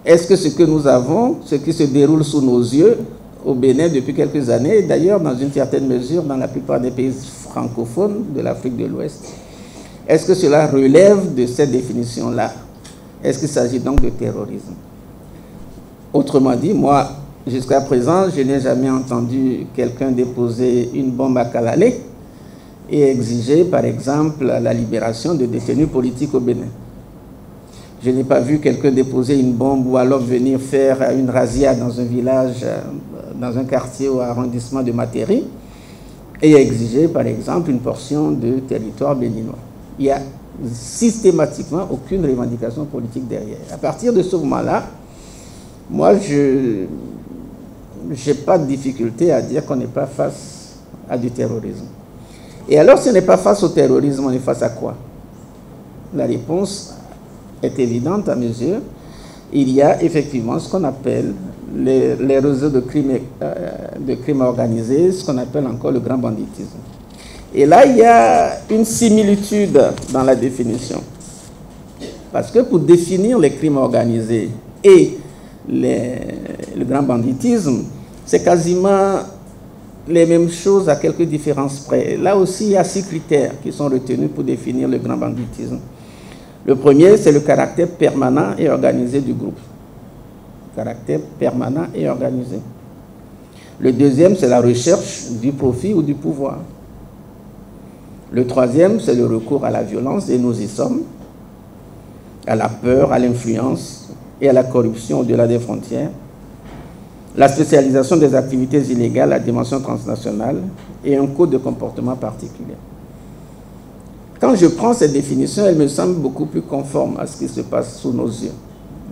Est-ce que ce que nous avons, ce qui se déroule sous nos yeux au Bénin depuis quelques années, et d'ailleurs dans une certaine mesure dans la plupart des pays francophones de l'Afrique de l'Ouest, est-ce que cela relève de cette définition-là? Est-ce qu'il s'agit donc de terrorisme? Autrement dit, moi, jusqu'à présent, je n'ai jamais entendu quelqu'un déposer une bombe à Kalalé et exiger, par exemple, la libération de détenus politiques au Bénin. Je n'ai pas vu quelqu'un déposer une bombe ou alors venir faire une razzia dans un village, dans un quartier ou arrondissement de Matéri et exiger, par exemple, une portion de territoire béninois. Il n'y a systématiquement aucune revendication politique derrière. À partir de ce moment-là, moi, je n'ai pas de difficulté à dire qu'on n'est pas face à du terrorisme. Et alors, si on n'est pas face au terrorisme, on est face à quoi? La réponse est évidente à mes yeux. Il y a effectivement ce qu'on appelle les réseaux de crimes organisés, ce qu'on appelle encore le grand banditisme. Et là, il y a une similitude dans la définition. Parce que pour définir les crimes organisés et le grand banditisme, c'est quasiment les mêmes choses à quelques différences près. Là aussi, il y a 6 critères qui sont retenus pour définir le grand banditisme. Le premier, c'est le caractère permanent et organisé du groupe. Caractère permanent et organisé. Le deuxième, c'est la recherche du profit ou du pouvoir. Le troisième, c'est le recours à la violence, et nous y sommes, à la peur, à l'influence et à la corruption au-delà des frontières. La spécialisation des activités illégales à dimension transnationale et un code de comportement particulier. Quand je prends cette définition, elle me semble beaucoup plus conforme à ce qui se passe sous nos yeux.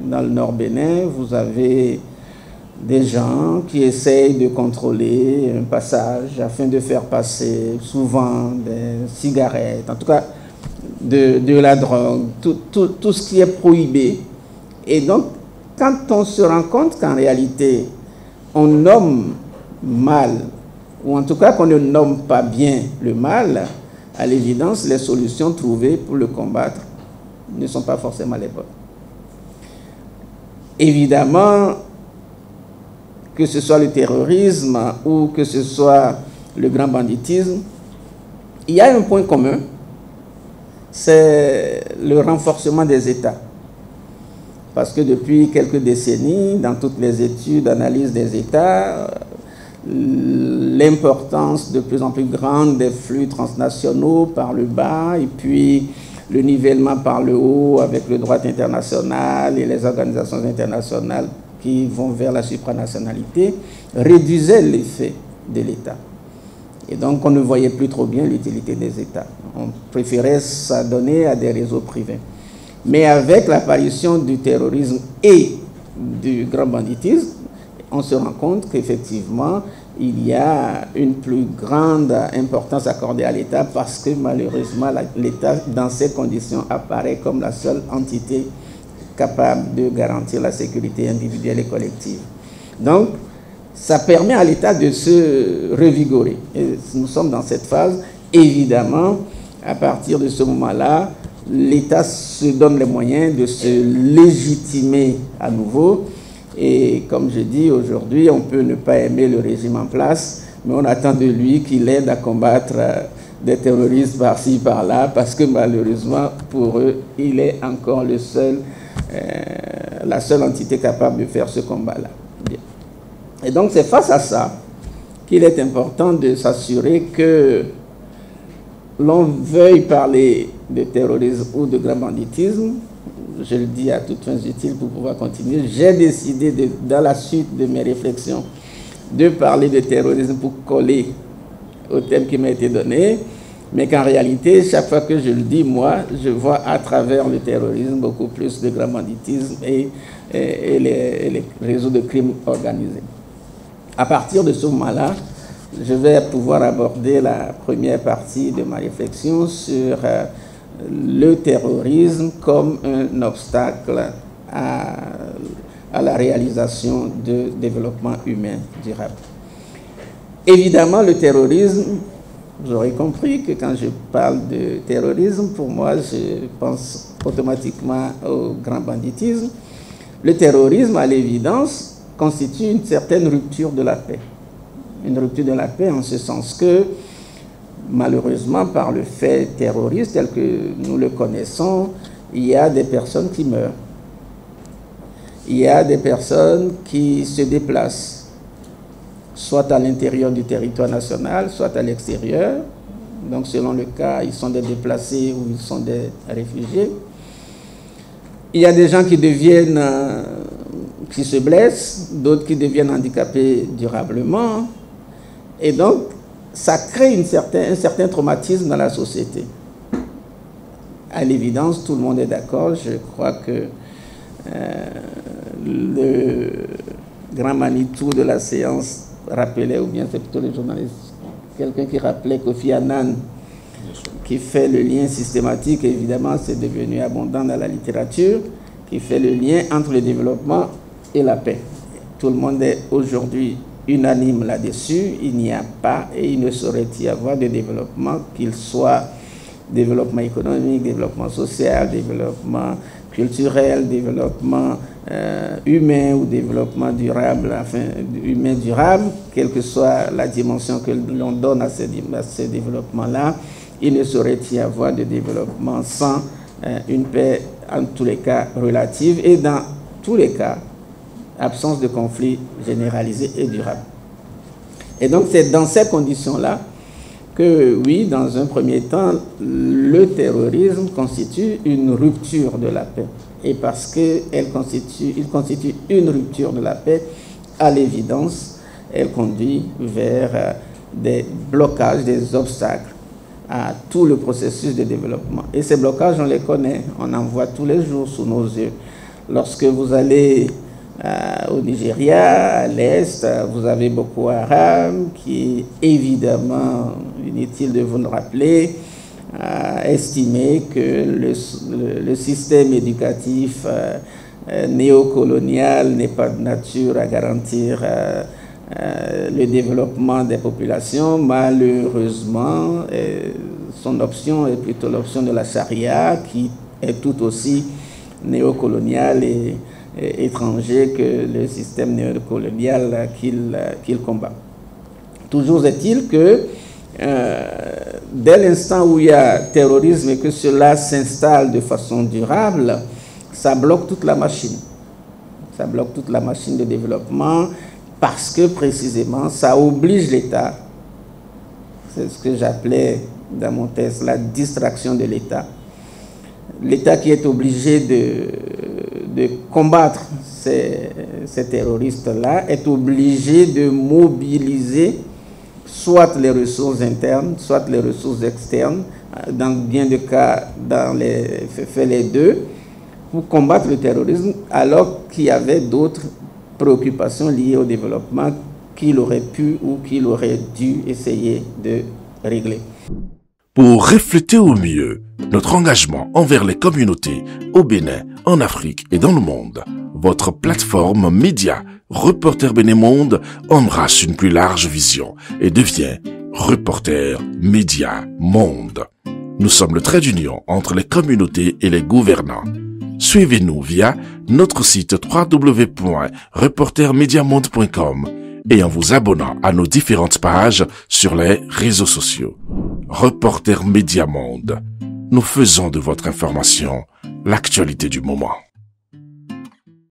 Dans le Nord Bénin, vous avez des gens qui essayent de contrôler un passage afin de faire passer souvent des cigarettes, en tout cas de la drogue, tout ce qui est prohibé. Et donc, quand on se rend compte qu'en réalité, on nomme mal, ou en tout cas qu'on ne nomme pas bien le mal, à l'évidence, les solutions trouvées pour le combattre ne sont pas forcément les bonnes. Évidemment, que ce soit le terrorisme ou que ce soit le grand banditisme, il y a un point commun, c'est le renforcement des États. Parce que depuis quelques décennies, dans toutes les études, analyses des États, l'importance de plus en plus grande des flux transnationaux par le bas et puis le nivellement par le haut avec le droit international et les organisations internationales qui vont vers la supranationalité réduisait l'effet de l'État. Et donc on ne voyait plus trop bien l'utilité des États. On préférait s'adonner à des réseaux privés. Mais avec l'apparition du terrorisme et du grand banditisme, on se rend compte qu'effectivement, il y a une plus grande importance accordée à l'État parce que malheureusement, l'État, dans ces conditions, apparaît comme la seule entité capable de garantir la sécurité individuelle et collective. Donc, ça permet à l'État de se revigorer. Et nous sommes dans cette phase. Évidemment, à partir de ce moment-là, l'État se donne les moyens de se légitimer à nouveau. Et comme je dis, aujourd'hui, on peut ne pas aimer le régime en place, mais on attend de lui qu'il aide à combattre des terroristes par-ci, par-là, parce que malheureusement, pour eux, il est encore le seul, la seule entité capable de faire ce combat-là. Et donc, c'est face à ça qu'il est important de s'assurer que l'on veuille parler de terrorisme ou de grand banditisme. Je le dis à toutes fins utiles pour pouvoir continuer. J'ai décidé, dans la suite de mes réflexions, de parler de terrorisme pour coller au thème qui m'a été donné, mais qu'en réalité, chaque fois que je le dis, moi, je vois à travers le terrorisme beaucoup plus de grand banditisme et les réseaux de crimes organisés. À partir de ce moment-là, je vais pouvoir aborder la première partie de ma réflexion sur le terrorisme comme un obstacle à la réalisation de développement humain durable. Évidemment, le terrorisme, vous aurez compris que quand je parle de terrorisme, pour moi, je pense automatiquement au grand banditisme, Le terrorisme, à l'évidence, constitue une certaine rupture de la paix. Une rupture de la paix en ce sens que, malheureusement, par le fait terroriste tel que nous le connaissons, il y a des personnes qui meurent. Il y a des personnes qui se déplacent, soit à l'intérieur du territoire national, soit à l'extérieur. Donc, selon le cas, ils sont des déplacés ou ils sont des réfugiés. Il y a des gens qui deviennent, qui se blessent, d'autres qui deviennent handicapés durablement. Et donc, ça crée un certain traumatisme dans la société. À l'évidence, tout le monde est d'accord. Je crois que le grand Manitou de la séance rappelait, ou bien c'est plutôt les journalistes, quelqu'un qui rappelait Kofi Annan, qui fait le lien systématique, évidemment c'est devenu abondant dans la littérature, qui fait le lien entre le développement et la paix. Tout le monde est aujourd'hui unanime là-dessus. Il n'y a pas et il ne saurait y avoir de développement, qu'il soit développement économique, développement social, développement culturel, développement humain ou développement durable, enfin humain durable, quelle que soit la dimension que l'on donne à ce développement-là, il ne saurait y avoir de développement sans une paix, en tous les cas, relative et dans tous les cas, absence de conflit généralisé et durable. Et donc c'est dans ces conditions-là que, oui, dans un premier temps, le terrorisme constitue une rupture de la paix. Et parce qu'il constitue une rupture de la paix, à l'évidence, elle conduit vers des blocages, des obstacles à tout le processus de développement. Et ces blocages, on les connaît, on en voit tous les jours sous nos yeux. Lorsque vous allez au Nigeria, à l'Est, vous avez Boko Haram, qui est évidemment, inutile de vous le rappeler, estimé que le système éducatif néocolonial n'est pas de nature à garantir le développement des populations. Malheureusement, son option est plutôt l'option de la charia, qui est tout aussi néocolonial et étranger que le système néocolonial qu'il combat. Toujours est-il que dès l'instant où il y a terrorisme et que cela s'installe de façon durable, ça bloque toute la machine. Ça bloque toute la machine de développement parce que précisément ça oblige l'État, c'est ce que j'appelais dans mon texte la distraction de l'État. L'État qui est obligé de combattre ces terroristes-là est obligé de mobiliser soit les ressources internes, soit les ressources externes, dans bien de cas, fait les deux, pour combattre le terrorisme, alors qu'il y avait d'autres préoccupations liées au développement qu'il aurait pu ou qu'il aurait dû essayer de régler. Pour refléter au mieux notre engagement envers les communautés au Bénin, en Afrique et dans le monde, votre plateforme média Reporter Bénin Monde embrasse une plus large vision et devient Reporter Média Monde. Nous sommes le trait d'union entre les communautés et les gouvernants. Suivez-nous via notre site www.reportermediamonde.com et en vous abonnant à nos différentes pages sur les réseaux sociaux. Reporter Média Monde. Nous faisons de votre information l'actualité du moment.